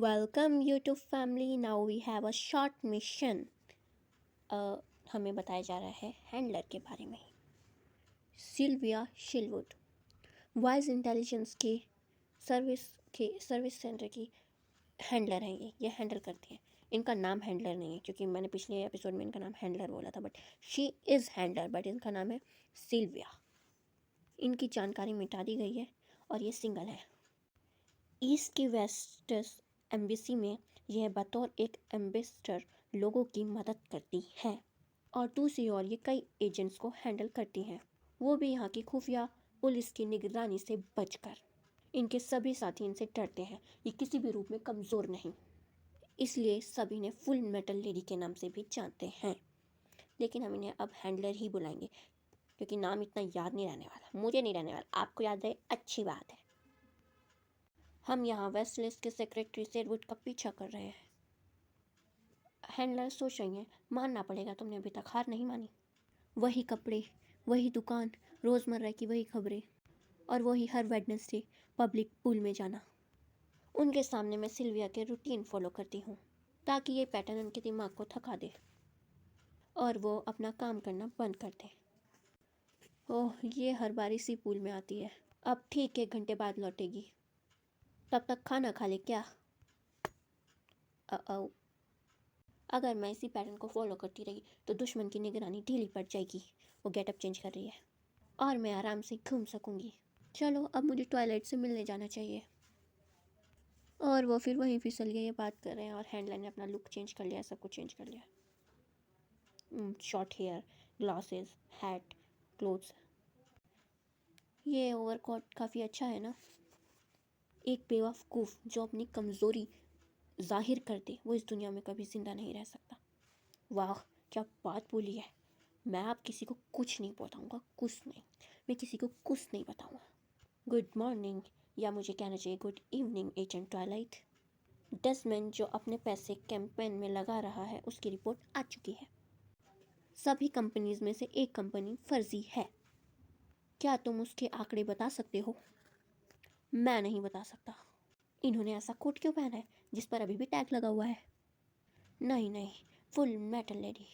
Welcome YouTube family. Now we have a short mission. हमें बताया जा रहा है हैंडलर के बारे में। सिल्विया शिलवुड वॉइस इंटेलिजेंस के सर्विस सेंटर की हैंडलर हैं। ये हैंडल करती हैं। इनका नाम हैंडलर नहीं है क्योंकि मैंने पिछले एपिसोड में इनका नाम हैंडलर बोला था, but she is handler, but इनका नाम है सिल्विया। इनकी जानकारी मिटा दी गई है और ये सिंगल है। ईस्ट की वेस्टर्स एम्बेसी में यह बतौर एक एम्बेसडर लोगों की मदद करती है और दूसरी ओर ये कई एजेंट्स को हैंडल करती हैं, वो भी यहाँ की खुफिया पुलिस की निगरानी से बचकर। इनके सभी साथी इनसे डरते हैं। ये किसी भी रूप में कमज़ोर नहीं, इसलिए सभी इन्हें फुल मेटल लेडी के नाम से भी जानते हैं। लेकिन हम इन्हें अब हैंडलर ही बुलाएंगे क्योंकि नाम इतना याद नहीं रहने वाला। मुझे नहीं रहने वाला, आपको याद रहे अच्छी बात है। हम यहाँ वेस्टलिस्ट के सेक्रेटरी शेरवुड का पीछा कर रहे हैं। हैंडलर सोच रही हैं, मानना पड़ेगा, तुमने अभी तक हार नहीं मानी। वही कपड़े, वही दुकान, रोज़मर्रा की वही खबरें और वही हर वेडनेसडे पब्लिक पूल में जाना। उनके सामने मैं सिल्विया के रूटीन फॉलो करती हूँ ताकि ये पैटर्न उनके दिमाग को थका दे और वो अपना काम करना बंद कर दे। ओह, ये हर बार इसी पूल में आती है। अब ठीक 1 घंटे बाद लौटेगी, तब तक खाना खा ले क्या? अगर मैं इसी पैटर्न को फॉलो करती रही तो दुश्मन की निगरानी ढीली पड़ जाएगी। वो गेटअप चेंज कर रही है और मैं आराम से घूम सकूंगी। चलो, अब मुझे टॉयलेट से मिलने जाना चाहिए। और वो फिर वहीं फिसल गए। ये बात कर रहे हैं और हैंडलर ने अपना लुक चेंज कर लिया, सब कुछ चेंज कर लिया। Short hair, glasses, hat, clothes. ये ओवरकोट काफ़ी अच्छा है ना। एक बेवकूफ़ जो अपनी कमज़ोरी जाहिर कर दे वो इस दुनिया में कभी ज़िंदा नहीं रह सकता। वाह, क्या बात बोली है। मैं अब किसी को कुछ नहीं बताऊंगा, कुछ नहीं। मैं किसी को कुछ नहीं बताऊंगा। गुड मॉर्निंग, या मुझे कहना चाहिए good evening agent Twilight. Desmond जो अपने पैसे कैंपेन में लगा रहा है उसकी रिपोर्ट आ चुकी है। सभी कंपनीज में से एक कंपनी फर्जी है। क्या तुम उसके आंकड़े बता सकते हो? मैं नहीं बता सकता। इन्होंने ऐसा कोट क्यों पहना है जिस पर अभी भी टैग लगा हुआ है? नहीं नहीं, फुल मेटल लेडी।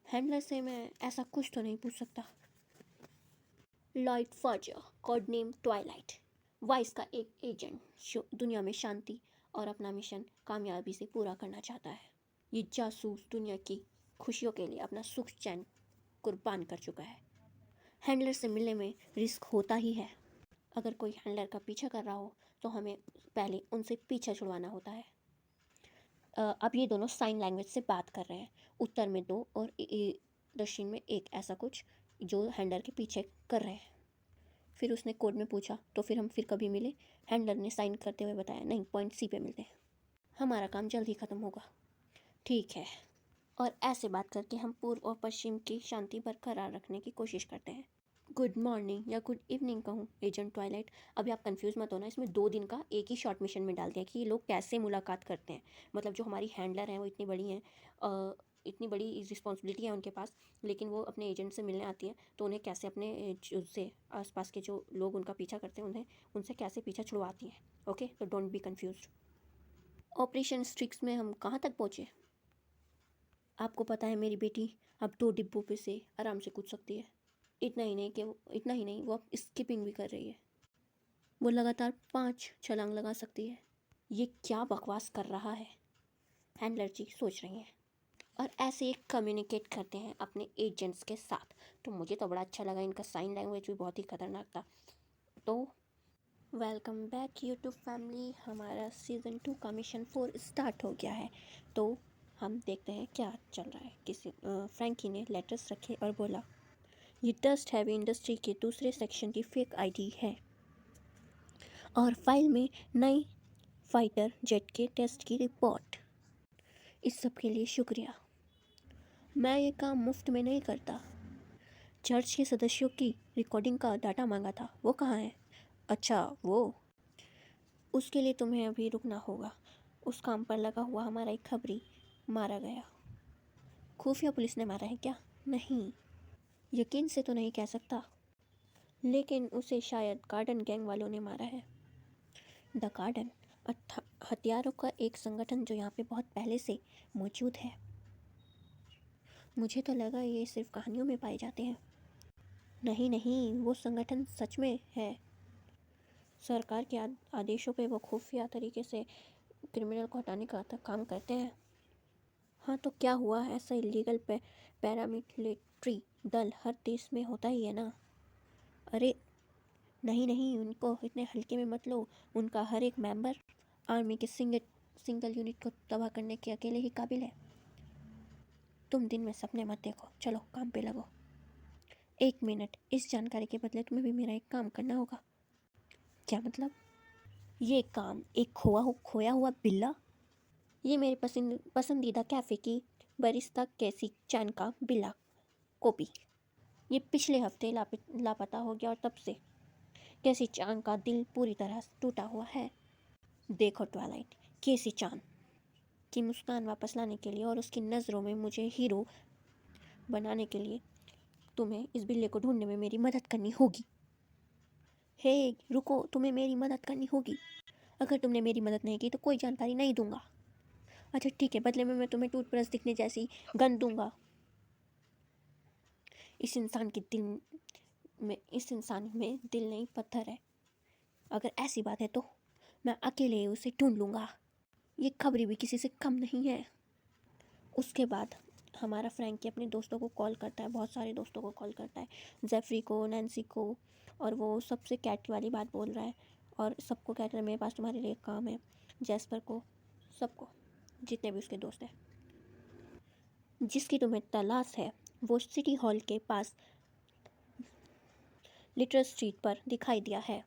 हैंडलर से मैं ऐसा कुछ तो नहीं पूछ सकता। Loid Forger, code name Twilight, वाइस का एक एजेंट जो दुनिया में शांति और अपना मिशन कामयाबी से पूरा करना चाहता है। ये जासूस दुनिया की खुशियों के लिए अपना सुख चैन कुर्बान कर चुका है। हैंडलर से मिलने में रिस्क होता ही है। अगर कोई हैंडलर का पीछा कर रहा हो तो हमें पहले उनसे पीछा छुड़वाना होता है। अब ये दोनों साइन लैंग्वेज से बात कर रहे हैं। उत्तर में 2 और दक्षिण में 1, ऐसा कुछ जो हैंडलर के पीछे कर रहे हैं। फिर उसने कोड में पूछा तो फिर हम फिर कभी मिले? हैंडलर ने साइन करते हुए बताया, नहीं, पॉइंट सी पे मिलते हैं। हमारा काम जल्द ही ख़त्म होगा। ठीक है। और ऐसे बात करके हम पूर्व और पश्चिम की शांति बरकरार रखने की कोशिश करते हैं। गुड मॉर्निंग या गुड इवनिंग कहूँ एजेंट ट्वाइलाइट? अभी आप कंफ्यूज मत होना, इसमें 2 दिन का एक ही शॉर्ट मिशन में डाल दिया कि ये लोग कैसे मुलाकात करते हैं। मतलब जो हमारी हैंडलर हैं वो इतनी बड़ी हैं, इतनी बड़ी रिस्पॉन्सिबिलिटी है उनके पास, लेकिन वो अपने एजेंट से मिलने आती हैं तो उन्हें कैसे अपने से आसपास के जो लोग उनका पीछा करते हैं उन्हें उनसे कैसे पीछा छुड़वाती हैं। ओके, तो डोंट बी कन्फ्यूज। ऑपरेशन स्ट्रिक्स में हम कहाँ तक पहुँचे? आपको पता है मेरी बेटी अब 2 डिब्बों पे से आराम से कूद सकती है। इतना ही नहीं, वो अब स्किपिंग भी कर रही है। वो लगातार 5 छलांग लगा सकती है। ये क्या बकवास कर रहा है? हैंडलर जी सोच रही हैं और ऐसे ही कम्युनिकेट करते हैं अपने एजेंट्स के साथ। तो मुझे तो बड़ा अच्छा लगा, इनका साइन लैंग्वेज भी बहुत ही खतरनाक था। तो वेलकम बैक यूट्यूब फैमिली। हमारा सीज़न 2 का मिशन 4 स्टार्ट हो गया है। तो हम देखते हैं क्या चल रहा है। फ्रैंकी ने लेटर्स रखे और बोला, ये डस्ट हैवी इंडस्ट्री के दूसरे सेक्शन की फेक आईडी है और फाइल में नई फाइटर जेट के टेस्ट की रिपोर्ट। इस सब के लिए शुक्रिया। मैं ये काम मुफ्त में नहीं करता। चर्च के सदस्यों की रिकॉर्डिंग का डाटा मांगा था, वो कहाँ है? अच्छा, वो उसके लिए तुम्हें अभी रुकना होगा। उस काम पर लगा हुआ हमारा एक खबरी मारा गया। खुफिया पुलिस ने मारा है क्या? नहीं, यकीन से तो नहीं कह सकता, लेकिन उसे शायद गार्डन गैंग वालों ने मारा है। The garden? हथियारों का एक संगठन जो यहाँ पे बहुत पहले से मौजूद है। मुझे तो लगा ये सिर्फ कहानियों में पाए जाते हैं। नहीं नहीं, वो संगठन सच में है। सरकार के आदेशों पे वो खुफिया तरीके से क्रिमिनल को हटाने का काम करते हैं। हाँ तो क्या हुआ, ऐसा इलीगल पैरामिलिट्री दल हर देश में होता ही है ना। अरे नहीं नहीं, उनको इतने हल्के में मत लो। उनका हर एक मेंबर आर्मी के सिंगल यूनिट को तबाह करने के अकेले ही काबिल है। तुम दिन में सपने मत देखो, चलो काम पे लगो। 1 मिनट, इस जानकारी के बदले तुम्हें भी मेरा एक काम करना होगा। क्या मतलब? ये काम एक खोया हुआ बिल्ला। ये मेरे पसंदीदा कैफ़े की बरिस्ता कैसी चैन का बिल्ला कॉपी। ये पिछले हफ्ते लापता हो गया और तब से कैसी चांद का दिल पूरी तरह टूटा हुआ है। देखो ट्वाइलाइट, कैसी चांद की मुस्कान वापस लाने के लिए और उसकी नज़रों में मुझे हीरो बनाने के लिए तुम्हें इस बिल्ले को ढूंढने में मेरी मदद करनी होगी। हे रुको, तुम्हें मेरी मदद करनी होगी। अगर तुमने मेरी मदद नहीं की तो कोई जानकारी नहीं दूंगा। अच्छा ठीक है, बदले में मैं तुम्हें टूथब्रश दिखने जैसी गन दूंगा। इस इंसान में दिल नहीं पत्थर है। अगर ऐसी बात है तो मैं अकेले ही उसे ढूंढ लूँगा। ये खबरी भी किसी से कम नहीं है। उसके बाद हमारा फ्रैंकी अपने दोस्तों को कॉल करता है, बहुत सारे दोस्तों को कॉल करता है, जेफरी को, नैन्सी को, और वो सबसे कैट वाली बात बोल रहा है और सबको कह रहा है मेरे पास तुम्हारे लिए काम है। जैस्पर को, सबको, जितने भी उसके दोस्त हैं। जिसकी तुम्हें तलाश है वो सिटी हॉल के पास लिटल स्ट्रीट पर दिखाई दिया है।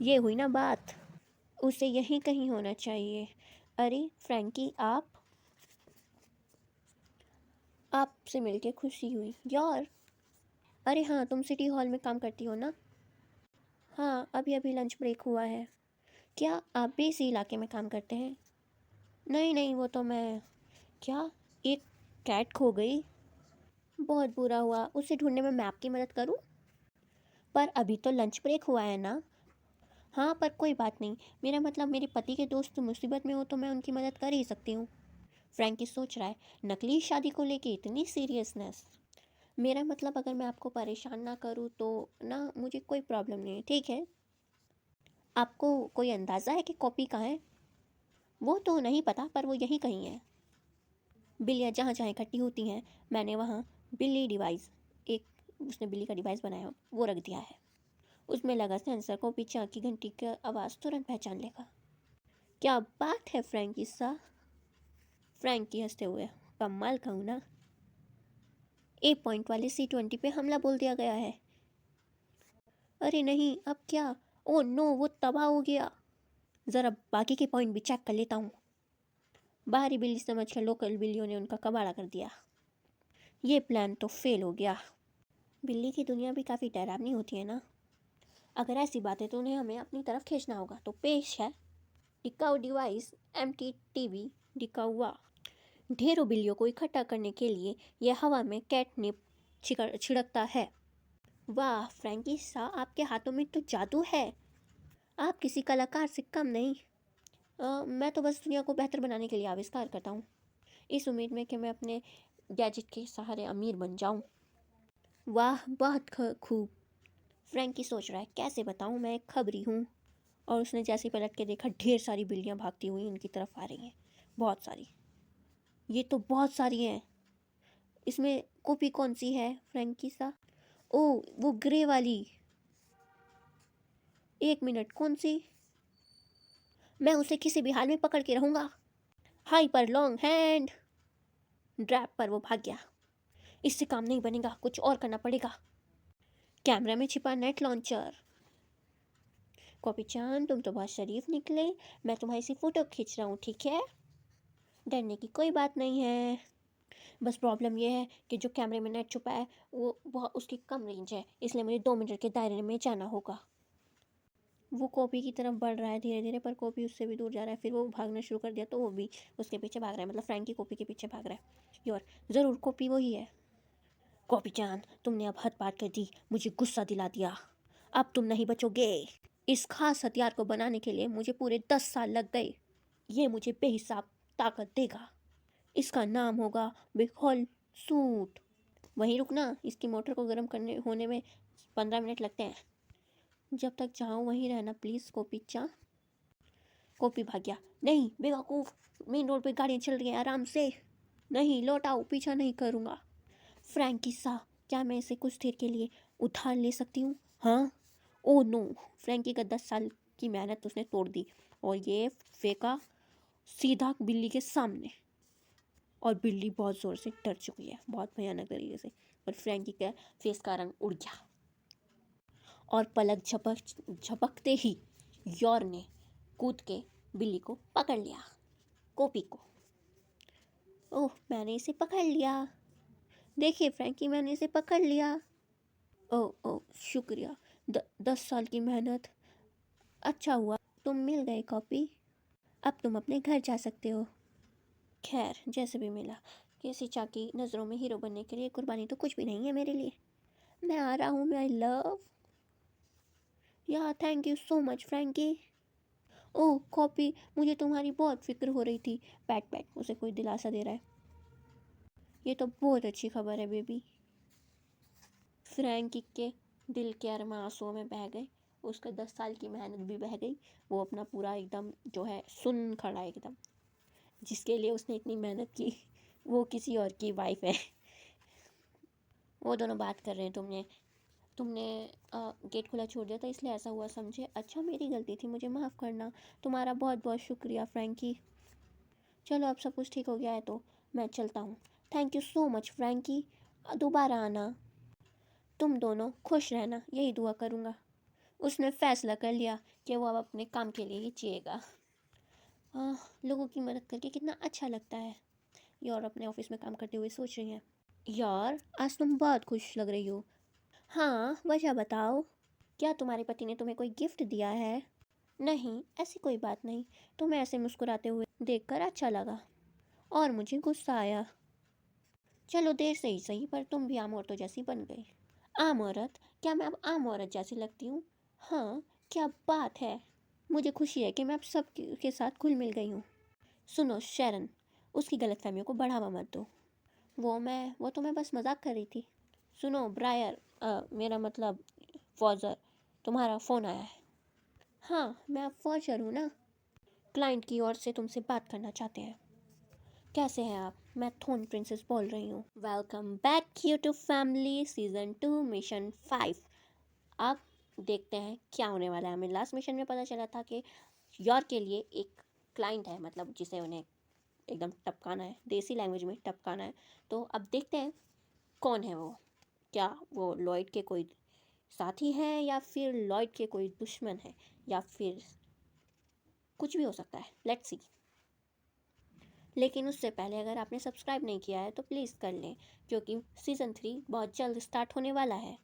ये हुई ना बात, उसे यहीं कहीं होना चाहिए। अरे फ्रैंकी, आपसे मिलके खुशी हुई यार। अरे हाँ, तुम सिटी हॉल में काम करती हो ना? हाँ, अभी अभी लंच ब्रेक हुआ है। क्या आप भी इसी इलाके में काम करते हैं? नहीं नहीं, वो तो मैं। क्या, एक कैट खो गई? बहुत बुरा हुआ, उसे ढूंढने में मैं आपकी मदद करूं? पर अभी तो लंच ब्रेक हुआ है ना। हाँ पर कोई बात नहीं, मेरा मतलब मेरे पति के दोस्त मुसीबत में हो तो मैं उनकी मदद कर ही सकती हूँ। फ्रैंकी सोच रहा है, नकली शादी को लेके इतनी सीरियसनेस। मेरा मतलब अगर मैं आपको परेशान ना करूँ तो ना, मुझे कोई प्रॉब्लम नहीं है, ठीक है। आपको कोई अंदाज़ा है कि कॉपी कहाँ है? वो तो नहीं पता, पर वो यहीं कहीं है। बिल्लियाँ जहाँ जहाँ इकट्ठी होती हैं, मैंने वहाँ बिल्ली डिवाइस, एक उसने बिल्ली का डिवाइस बनाया, वो रख दिया है। उसमें लगा सेंसर, को पीछे की घंटी की आवाज़ तुरंत पहचान लेगा। क्या बात है फ्रैंकी सा। फ्रैंकी हंसते हुए, कमाल का हूँ ना। ए पॉइंट वाले C20 पे हमला बोल दिया गया है। अरे नहीं, अब क्या? ओ नो, वो तबाह हो गया। ज़रा बाकी के पॉइंट भी चेक कर लेता हूँ। बाहरी बिल्ली समझकर लोकल बिल्लियों ने उनका कबाड़ा कर दिया। ये प्लान तो फेल हो गया। बिल्ली की दुनिया भी काफ़ी डरावनी होती है ना। अगर ऐसी बात है तो उन्हें हमें अपनी तरफ खींचना होगा। तो पेश है टिकाऊ डिवाइस MT-TV डिकाउआ। ढेरों बिल्लियों को इकट्ठा करने के लिए यह हवा में कैटनिप छिड़कता है। वाह फ्रैंकी सा, आपके हाथों में तो जादू है। आप किसी कलाकार से कम नहीं। मैं तो बस दुनिया को बेहतर बनाने के लिए आविष्कार करता हूँ, इस उम्मीद में कि मैं अपने गैजेट के सहारे अमीर बन जाऊँ। वाह बहुत खूब। फ्रैंकी सोच रहा है, कैसे बताऊँ मैं एक खबरी हूँ। और उसने जैसे पलट के देखा, ढेर सारी बिल्लियाँ भागती हुई उनकी तरफ आ रही हैं, बहुत सारी। ये तो बहुत सारी हैं। इसमें कॉपी कौन सी है फ्रैंकी सा? ओ, वो ग्रे वाली। 1 मिनट, कौन सी? मैं उसे किसी भी हाल में पकड़ के रहूँगा। हाई पर लॉन्ग हैंड। ड्रैप पर वो भाग गया। इससे काम नहीं बनेगा, कुछ और करना पड़ेगा। कैमरा में छिपा नेट लॉन्चर। कॉपी चांद, तुम तो बहुत शरीफ निकले। मैं तुम्हारी सी फ़ोटो खींच रहा हूँ, ठीक है? डरने की कोई बात नहीं है। बस प्रॉब्लम ये है कि जो कैमरे में नेट छुपा है वो उसकी कम रेंज है, इसलिए मुझे 2 मीटर के दायरे में जाना होगा। वो कॉपी की तरफ बढ़ रहा है धीरे धीरे, पर कॉपी उससे भी दूर जा रहा है। फिर वो भागना शुरू कर दिया तो वो भी उसके पीछे भाग रहा है, मतलब फ्रैंकी कॉपी के पीछे भाग रहा है। योर ज़रूर कॉपी वही है। कॉपी चांद, तुमने अब हद पार कर दी, मुझे गुस्सा दिला दिया। अब तुम नहीं बचोगे। इस खास हथियार को बनाने के लिए मुझे पूरे 10 साल लग गए। ये मुझे बेहिसाब ताकत देगा। इसका नाम होगा बिग सूट। वहीं रुकना, इसकी मोटर को गर्म करने होने में 15 मिनट लगते हैं। जब तक चाहूँ वहीं रहना प्लीज़। कॉपी भाग गया। नहीं बेवकूफ़, मेन रोड पे गाड़ियाँ चल रही हैं, आराम से। नहीं, लौट आओ, पीछा नहीं करूँगा। फ्रैंकी सा, क्या मैं इसे कुछ देर के लिए उधार ले सकती हूँ? हाँ। ओह नो, फ्रैंकी का 10 साल की मेहनत उसने तोड़ दी और ये फेंका सीधा बिल्ली के सामने। और बिल्ली बहुत ज़ोर से डर चुकी है, बहुत भयानक तरीके से। और फ्रैंकी का फेस का रंग उड़ गया और पलक झपकते ही यॉर ने कूद के बिल्ली को पकड़ लिया, कॉपी को। ओह, मैंने इसे पकड़ लिया। देखिए फ्रैंकी, मैंने इसे पकड़ लिया। ओह ओह, शुक्रिया। 10 साल की मेहनत। अच्छा हुआ तुम मिल गए कॉपी। अब तुम अपने घर जा सकते हो। खैर, जैसे भी मिला। किसी चा की नज़रों में हीरो बनने के लिए कुर्बानी तो कुछ भी नहीं है मेरे लिए। मैं आ रहा हूँ my love. Yeah thank you so much Frankie. Oh copy, मुझे तुम्हारी बहुत फिक्र हो रही थी। पैट पैट, उसे कोई दिलासा दे रहा है। ये तो बहुत अच्छी खबर है बेबी। फ्रैंकी के दिल के अरमां आंसुओं में बह गए। उसका 10 साल की मेहनत भी बह गई। वो अपना पूरा एकदम जो है सुन खड़ा है एकदम। जिसके लिए उसने इतनी मेहनत की वो किसी और की वाइफ है। वो दोनों बात कर रहे हैं। तुमने तुमने गेट खुला छोड़ दिया था इसलिए ऐसा हुआ समझे। अच्छा, मेरी गलती थी, मुझे माफ़ करना। तुम्हारा बहुत बहुत शुक्रिया फ्रैंकी। चलो अब सब कुछ ठीक हो गया है तो मैं चलता हूँ। Thank you so much Frankie, दोबारा आना। तुम दोनों खुश रहना, यही दुआ करूँगा। उसने फैसला कर लिया कि वो अब अपने काम के लिए ही जिएगा। लोगों की मदद करके कितना अच्छा लगता है। यार अपने ऑफिस में काम करते हुए सोच रही हैं। यार आज तुम बहुत खुश लग रही हो। हाँ, वजह बताओ। क्या तुम्हारे पति ने तुम्हें कोई गिफ्ट दिया है? नहीं, ऐसी कोई बात नहीं। तुम्हें ऐसे मुस्कुराते हुए देखकर अच्छा लगा और मुझे गुस्सा आया। चलो देर से ही सही, पर तुम भी आम औरतों जैसी बन गई। आम औरत? क्या मैं अब आम औरत जैसी लगती हूँ? हाँ, क्या बात है। मुझे खुशी है कि मैं अब सब के साथ घुल मिल गई हूँ। सुनो शरण, उसकी गलतफहमियों को बढ़ावा मत दो। वो तो मैं बस मजाक कर रही थी। सुनो ब्रायर, मेरा मतलब फॉजर, तुम्हारा फ़ोन आया है। हाँ, मैं अब फॉजर हूँ ना। क्लाइंट की ओर से तुमसे बात करना चाहते हैं। कैसे हैं आप? मैं थोन प्रिंसेस बोल रही हूँ। Welcome back you to family season 2 mission 5। अब देखते हैं क्या होने वाला है। हमें लास्ट मिशन में पता चला था कि यॉर्क के लिए एक क्लाइंट है, मतलब जिसे उन्हें एकदम टपकाना है, देसी लैंग्वेज में टपकाना है। तो अब देखते हैं कौन है वो। क्या वो लॉयड के कोई साथी हैं या फिर लॉयड के कोई दुश्मन है, या फिर कुछ भी हो सकता है। Let's see. लेकिन उससे पहले अगर आपने सब्सक्राइब नहीं किया है तो प्लीज़ कर लें, क्योंकि सीज़न 3 बहुत जल्द स्टार्ट होने वाला है।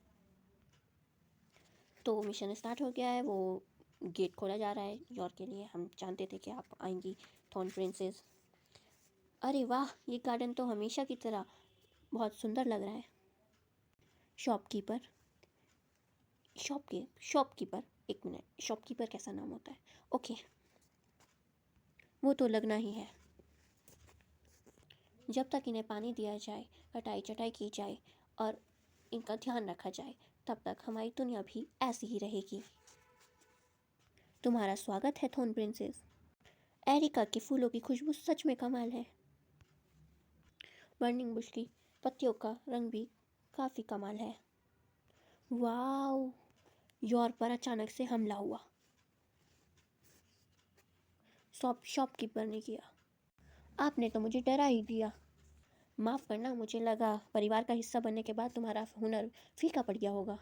तो मिशन स्टार्ट हो गया है, वो गेट खोला जा रहा है यॉर्क के लिए। हम जानते थे कि आप आएंगी थॉर्न प्रिंसेस। अरे वाह, ये गार्डन तो हमेशा की तरह बहुत सुंदर लग रहा है। शॉपकीपर, शॉपकीपर, एक मिनट, शॉपकीपर कैसा नाम होता है? ओके, वो तो लगना ही है। जब तक इन्हें पानी दिया जाए, कटाई चटाई की जाए और इनका ध्यान रखा जाए, तब तक हमारी दुनिया भी ऐसी ही रहेगी। तुम्हारा स्वागत है थोन प्रिंसेस। एरिका के फूलों की खुशबू सच में कमाल है। बर्निंग बुश की पत्तियों का रंग भी काफ़ी कमाल है। वाओ, यॉर्क पर अचानक से हमला हुआ। शॉपकीपर ने किया। आपने तो मुझे डरा ही दिया। माफ़ करना, मुझे लगा परिवार का हिस्सा बनने के बाद तुम्हारा हुनर फीका पड़ गया होगा।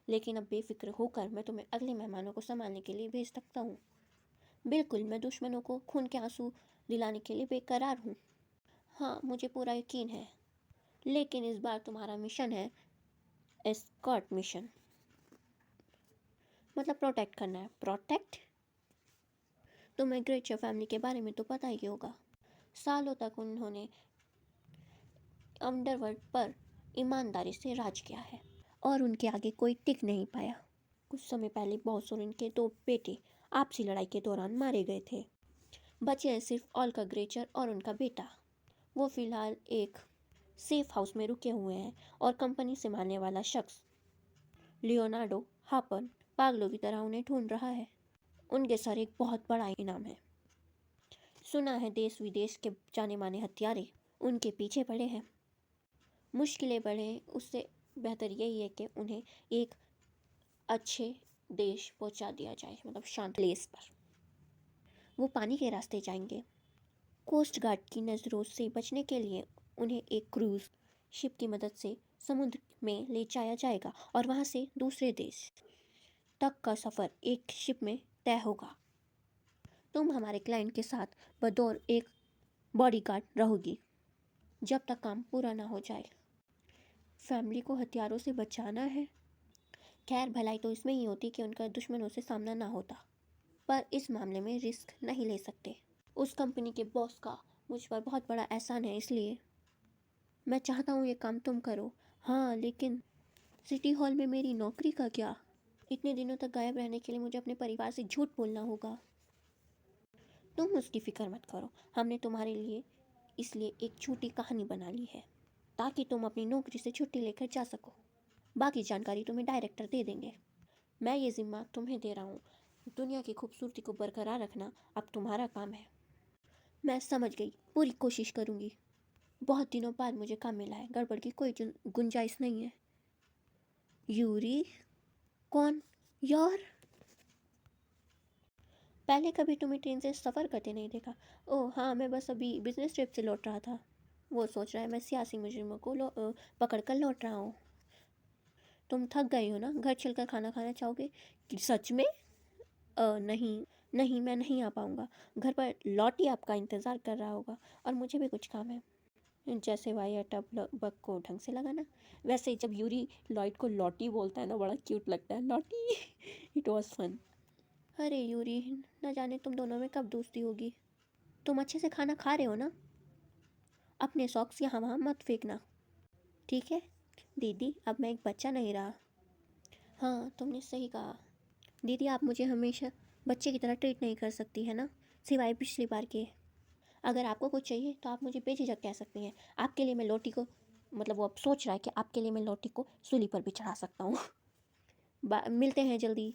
लेकिन अब बेफिक्र होकर मैं तुम्हें अगले मेहमानों को संभालने के लिए भेज सकता हूँ। बिल्कुल, मैं दुश्मनों को खून के आंसू दिलाने के लिए बेकरार हूँ। हाँ, मुझे पूरा यकीन है। लेकिन इस बार तुम्हारा मिशन है एस्कॉर्ट मिशन, मतलब प्रोटेक्ट करना है। प्रोटेक्ट? तुम्हें ग्रेचर फैमिली के बारे में तो पता ही होगा। सालों तक उन्होंने अंडरवर्ल्ड पर ईमानदारी से राज किया है और उनके आगे कोई टिक नहीं पाया। कुछ समय पहले बॉस और उनके 2 बेटे आपसी लड़ाई के दौरान मारे गए थे। बचे हैं सिर्फ ऑल्का ग्रेचर और उनका बेटा। वो फिलहाल एक सेफ हाउस में रुके हुए हैं और कंपनी संभालने वाला शख्स लियोनार्डो हापन पागलों की तरह उन्हें ढूंढ रहा है। उनके सर एक बहुत बड़ा इनाम है। सुना है देश विदेश के जाने माने हत्यारे उनके पीछे पड़े हैं। मुश्किलें बढ़े उससे बेहतर यही है कि उन्हें एक अच्छे देश पहुंचा दिया जाए, मतलब शांत प्लेस पर। वो पानी के रास्ते जाएंगे। कोस्ट गार्ड की नज़रों से बचने के लिए उन्हें एक क्रूज शिप की मदद से समुद्र में ले जाया जाएगा और वहाँ से दूसरे देश तक का सफ़र एक शिप में तय होगा। तुम हमारे क्लाइंट के साथ बतौर एक बॉडीगार्ड रहोगी जब तक काम पूरा ना हो जाए। फैमिली को हथियारों से बचाना है। खैर भलाई तो इसमें ही होती कि उनका दुश्मनों से सामना ना होता, पर इस मामले में रिस्क नहीं ले सकते। उस कंपनी के बॉस का मुझ पर बहुत बड़ा एहसान है, इसलिए मैं चाहता हूँ ये काम तुम करो। हाँ, लेकिन सिटी हॉल में मेरी नौकरी का क्या? इतने दिनों तक गायब रहने के लिए मुझे अपने परिवार से झूठ बोलना होगा। तुम उसकी फिक्र मत करो, हमने तुम्हारे लिए इसलिए एक छोटी कहानी बना ली है ताकि तुम अपनी नौकरी से छुट्टी लेकर जा सको। बाकी जानकारी तुम्हें डायरेक्टर दे देंगे। मैं ये जिम्मा तुम्हें दे रहा हूँ। दुनिया की खूबसूरती को बरकरार रखना अब तुम्हारा काम है। मैं समझ गई, पूरी कोशिश करूँगी। बहुत दिनों बाद मुझे काम मिला है, गड़बड़ की कोई गुंजाइश नहीं है। यूरी? कौन? यार, पहले कभी तुम्हें ट्रेन से सफ़र करते नहीं देखा। ओह हाँ, मैं बस अभी बिजनेस ट्रिप से लौट रहा था। वो सोच रहा है मैं सियासी मुजरिमों को पकड़ कर लौट रहा हूँ। तुम थक गई हो ना, घर चलकर खाना खाना चाहोगे? कि सच में? नहीं नहीं, मैं नहीं आ पाऊँगा। घर पर लॉटी आपका इंतज़ार कर रहा होगा और मुझे भी कुछ काम है, जैसे वायर टब बग को ढंग से लगाना। वैसे जब यूरी लॉयड को लॉटी बोलता है ना, बड़ा क्यूट लगता है, लॉटी। It was fun. अरे यूरी, न जाने तुम दोनों में कब दोस्ती होगी। तुम अच्छे से खाना खा रहे हो ना? अपने सॉक्स यहाँ वहाँ मत फेंकना, ठीक है? दीदी, अब मैं एक बच्चा नहीं रहा। हाँ, तुमने सही कहा। दीदी, आप मुझे हमेशा बच्चे की तरह ट्रीट नहीं कर सकती है ना, सिवाय पिछली बार के। अगर आपको कुछ चाहिए तो आप मुझे बेझिझक कह सकती हैं। आपके लिए मैं लोटी को, मतलब वो अब सोच रहा है कि आपके लिए मैं लोटी को सूली पर भी चढ़ा सकता हूँ। मिलते हैं जल्दी।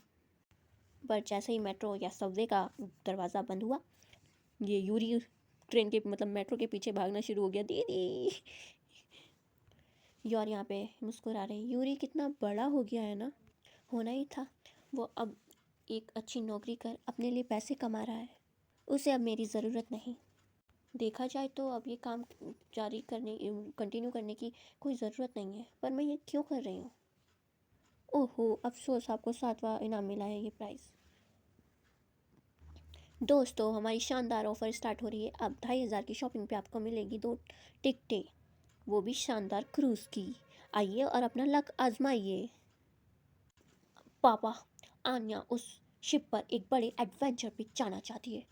पर जैसे ही मेट्रो या सबवे का दरवाज़ा बंद हुआ, ये यूरी ट्रेन के, मतलब मेट्रो के पीछे भागना शुरू हो गया। दीदी, यार यहाँ पे मुस्कुरा रहे। यूरी कितना बड़ा हो गया है ना, होना ही था। वो अब एक अच्छी नौकरी कर अपने लिए पैसे कमा रहा है। उसे अब मेरी ज़रूरत नहीं। देखा जाए तो अब ये काम कंटिन्यू करने की कोई ज़रूरत नहीं है, पर मैं ये क्यों कर रही हूँ? ओहो, अफसोस, आपको 7वां इनाम मिला है, ये प्राइज़। दोस्तों, हमारी शानदार ऑफ़र स्टार्ट हो रही है। अब 2500 की शॉपिंग पे आपको मिलेगी 2 टिकटें, वो भी शानदार क्रूज़ की। आइए और अपना लक आजमाइए। पापा, आन्या उस शिप पर एक बड़े एडवेंचर पे जाना चाहती है।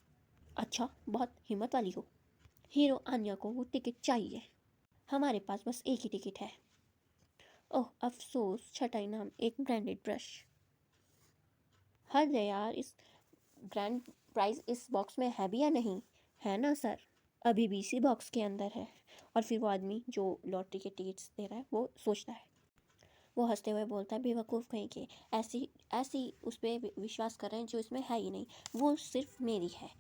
अच्छा, बहुत हिम्मत वाली हो। हीरो आन्या को वो टिकट चाहिए। हमारे पास बस एक ही टिकट है। ओह अफसोस, छठा इनाम एक ब्रांडेड ब्रश। हद है यार, इस ग्रैंड प्राइज़ इस बॉक्स में है भी या नहीं? है ना सर? अभी भी इसी बॉक्स के अंदर है। और फिर वो आदमी जो लॉटरी के टिकट्स दे रहा है वो सोचता है, वो हंसते हुए बोलता है, बेवकूफ़ कहीं के, ऐसी ऐसी उस पर विश्वास कर रहे हैं जो इसमें है ही नहीं। वो सिर्फ मेरी है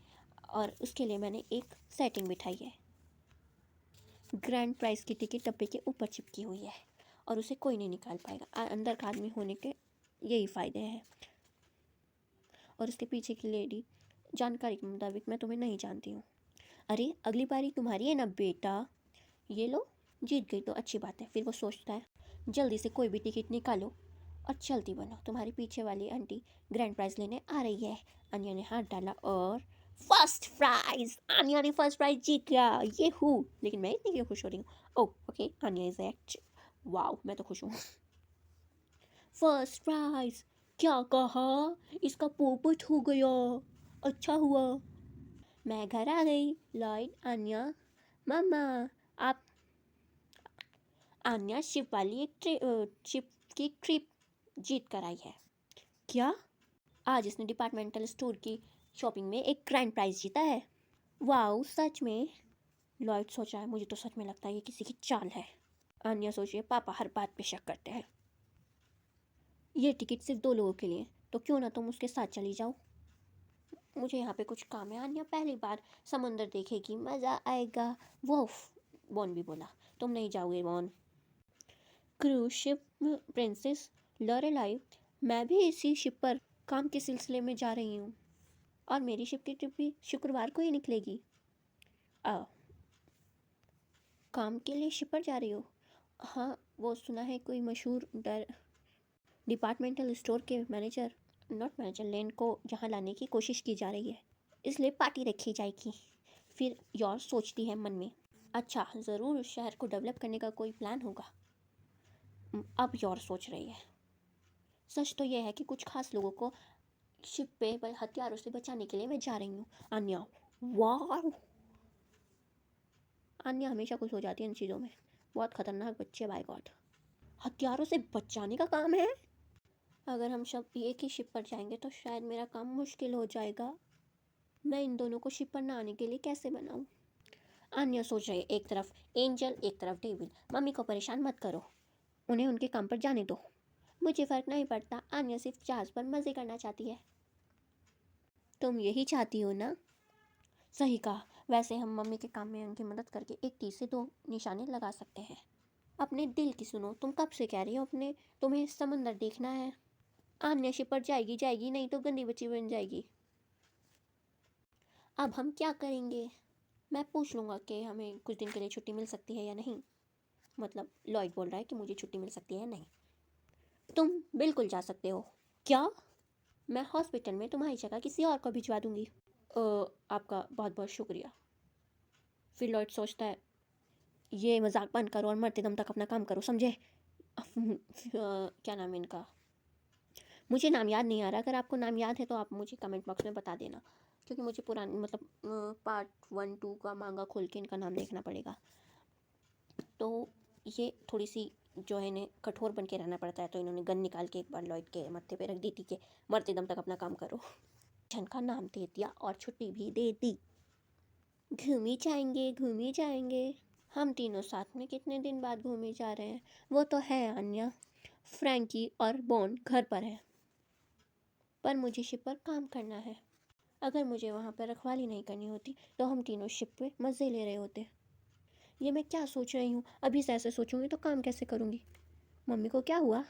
और उसके लिए मैंने एक सेटिंग बिठाई है। ग्रैंड प्राइज़ की टिकट डब्बे के ऊपर चिपकी हुई है और उसे कोई नहीं निकाल पाएगा। अंदर का आदमी होने के यही फ़ायदे हैं। और उसके पीछे की लेडी, जानकारी के मुताबिक मैं तुम्हें नहीं जानती हूँ। अरे, अगली बारी तुम्हारी है ना बेटा। ये लो, जीत गई तो अच्छी बात है। फिर वो सोचता है, जल्दी से कोई भी टिकट निकालो और जल्दी बनो, तुम्हारी पीछे वाली आंटी ग्रैंड प्राइज़ लेने आ रही है। अनिया ने हाथ डाला और फर्स्ट प्राइज़! अनिया ने फर्स्ट प्राइज़ जीत लिया, ये हूँ। लेकिन मैं इतनी क्यों खुश हो रही हूँ? Oh okay, Anya is act, wow, मैं तो खुश हूँ। First prize! क्या कहा? इसका पोपट हो गया। अच्छा हुआ। मैं घर आ गई। लॉयड, आन्या, मम्मा, आप। आन्या शिप वाली शिप की ट्रिप जीत कर आई है। क्या? आज इसने डिपार्टमेंटल स्टोर की शॉपिंग में एक ग्रैंड प्राइज़ जीता है। वाओ, सच में? लॉयड सोच रहा है, मुझे तो सच में लगता है ये किसी की चाल है। अन्य सोच रही है, पापा हर बात पे शक करते हैं। ये टिकट सिर्फ 2 लोगों के लिए है, तो क्यों ना तुम उसके साथ चली जाओ। मुझे यहाँ पे कुछ काम है। अन्य पहली बार समंदर देखेगी, मज़ा आएगा। वो बॉन भी बोला, तुम नहीं जाओगे बॉन। क्रूज शिप प्रिंसेस लॉरेलाई, मैं भी इसी शिप पर काम के सिलसिले में जा रही हूँ, और मेरी शिप की ट्रिप भी शुक्रवार को ही निकलेगी। आ, काम के लिए शिप पर जा रही हो? हाँ, वो सुना है कोई मशहूर डिपार्टमेंटल स्टोर के मैनेजर, नॉट मैनेजर, लेन को यहाँ लाने की कोशिश की जा रही है, इसलिए पार्टी रखी जाएगी। फिर यौर सोचती है मन में, अच्छा ज़रूर उस शहर को डेवलप करने का कोई प्लान होगा। अब यौर सोच रही है, सच तो यह है कि कुछ खास लोगों को शिप पे हथियारों से बचाने के लिए मैं जा रही हूँ। अन्या, वाह, अन्या हमेशा खुश हो जाती है इन चीज़ों में। बहुत खतरनाक बच्चे, बाय गॉड। हथियारों से बचाने का काम है? अगर हम सब एक ही शिप पर जाएंगे तो शायद मेरा काम मुश्किल हो जाएगा। मैं इन दोनों को शिप पर ना आने के लिए कैसे बनाऊं? अन्य सोच रहे, एक तरफ एंजल एक तरफ डेविल। मम्मी को परेशान मत करो, उन्हें उनके काम पर जाने दो। मुझे फ़र्क नहीं पड़ता, अन्य सिर्फ जहाज़ पर मज़े करना चाहती है। तुम यही चाहती हो ना? सही कहा। वैसे हम मम्मी के काम में उनकी मदद करके एक तीर से 2 निशाने लगा सकते हैं। अपने दिल की सुनो, तुम कब से कह रही हो अपने तुम्हें समंदर देखना है। आन्या शिप पर जाएगी जाएगी, नहीं तो गंदी बच्ची बन जाएगी। अब हम क्या करेंगे? मैं पूछ लूँगा कि हमें कुछ दिन के लिए छुट्टी मिल सकती है या नहीं। मतलब लॉयड बोल रहा है कि मुझे छुट्टी मिल सकती है या नहीं। तुम बिल्कुल जा सकते हो। क्या? मैं हॉस्पिटल में तुम्हारी जगह किसी और को भिजवा दूंगी। आपका बहुत बहुत शुक्रिया। फिर लॉयड सोचता है, ये मजाक बंद करो और मरते दम तक अपना काम करो, समझे? क्या नाम है इनका? मुझे नाम याद नहीं आ रहा। अगर आपको नाम याद है तो आप मुझे कमेंट बॉक्स में बता देना, क्योंकि मुझे पुरानी मतलब पार्ट 1-2 का मांगा खोल के इनका नाम देखना पड़ेगा। तो ये थोड़ी सी जो है इन्हें कठोर बन के रहना पड़ता है, तो इन्होंने गन निकाल के एक बार लॉयड के माथे पे रख दी थी कि मरते दम तक अपना काम करो। जन का नाम दे दिया और छुट्टी भी दे दी। घूमी जाएंगे घूमी जाएंगे। हम तीनों साथ में कितने दिन बाद घूमे जा रहे हैं? वो तो है अन्या, फ्रैंकी और बॉन घर पर है, पर मुझे शिप पर काम करना है। अगर मुझे वहाँ पर रखवाली नहीं करनी होती तो हम तीनों शिप पे मज़े ले रहे होते। ये मैं क्या सोच रही हूँ? अभी से ऐसे सोचूंगी तो काम कैसे करूँगी? मम्मी को क्या हुआ?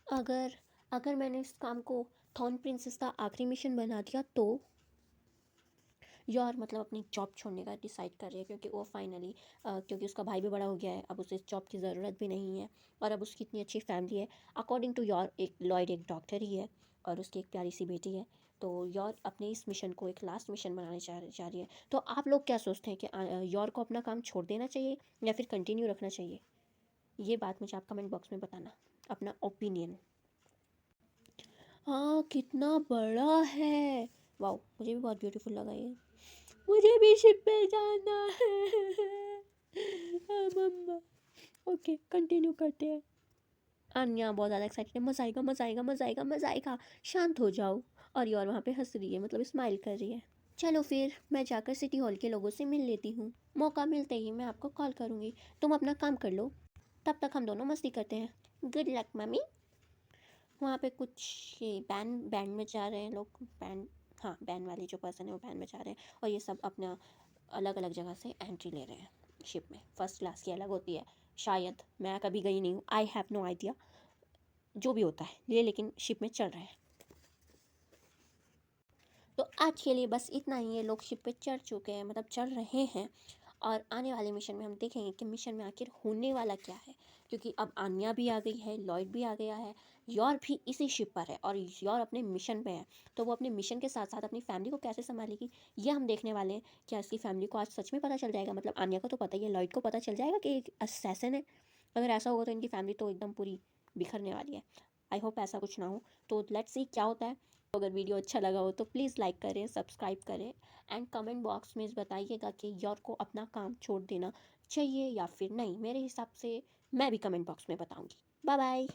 अगर अगर मैंने इस काम को थॉर्न प्रिंसेस का आखिरी मिशन बना दिया तो यार, मतलब अपनी जॉब छोड़ने का डिसाइड कर रही है, क्योंकि वो फाइनली क्योंकि उसका भाई भी बड़ा हो गया है, अब उसे जॉब की ज़रूरत भी नहीं है, और अब उसकी इतनी अच्छी फैमिली है। अकॉर्डिंग टू योर एक लॉयड एक डॉक्टर ही है, और उसकी एक प्यारी सी बेटी है। तो योर अपने इस मिशन को एक लास्ट मिशन बनाने चाह रही है। तो आप लोग क्या सोचते हैं कि योर को अपना काम छोड़ देना चाहिए या फिर कंटिन्यू रखना चाहिए? ये बात मुझे आप कमेंट बॉक्स में बताना, अपना ओपिनियन। हाँ, कितना बड़ा है। वाओ, मुझे भी बहुत ब्यूटीफुल लगा ये। मुझे भी शिप पे जाना है। हाँ मम्मा। ओके, कंटिन्यू करते हैं। अन्या बहुत ज़्यादा एक्साइटेड है, मज़ा आएगा मज़ा आएगा मज़ा आएगा मज़ा आएगा। शांत हो जाओ। और ये और वहाँ पे हंस रही है, मतलब स्माइल कर रही है। चलो फिर मैं जाकर सिटी हॉल के लोगों से मिल लेती हूँ। मौका मिलते ही मैं आपको कॉल करूँगी। तुम अपना काम कर लो, तब तक हम दोनों मस्ती करते हैं। Good luck mummy. वहाँ पे कुछ ये बैंड बैंड में जा रहे हैं लोग, बैंड, हाँ बैंड वाले जो पर्सन है वो बैंड में जा रहे हैं, और ये सब अपना अलग अलग जगह से एंट्री ले रहे हैं शिप में। फर्स्ट क्लास की अलग होती है शायद, मैं कभी गई नहीं हूँ, आई हैव नो आइडिया। जो भी होता है ये, लेकिन शिप में चल रहे हैं। तो आज के लिए बस इतना ही। ये लोग शिप पे चढ़ चुके हैं, मतलब चढ़ रहे हैं, और आने वाले मिशन में हम देखेंगे कि मिशन में आखिर होने वाला क्या है, क्योंकि अब आन्या भी आ गई है, लॉयड भी आ गया है, यॉर भी इसी शिप पर है, और यॉर अपने मिशन पे है। तो वो अपने मिशन के साथ साथ अपनी फैमिली को कैसे संभालेगी, ये हम देखने वाले हैं। क्या इसकी फैमिली को आज सच में पता चल जाएगा? मतलब आन्या को तो पता ही है, लॉयड को पता चल जाएगा कि एक असैसिन है। अगर ऐसा होगा तो इनकी फैमिली तो एकदम पूरी बिखरने वाली है। आई होप ऐसा कुछ ना हो। तो लेट्स सी क्या होता है। अगर वीडियो अच्छा लगा हो तो प्लीज़ लाइक करें, सब्सक्राइब करें, एंड कमेंट बॉक्स में बताइएगा कि यॉर को अपना काम छोड़ देना चाहिए या फिर नहीं। मेरे हिसाब से मैं भी कमेंट बॉक्स में बताऊंगी। Bye bye.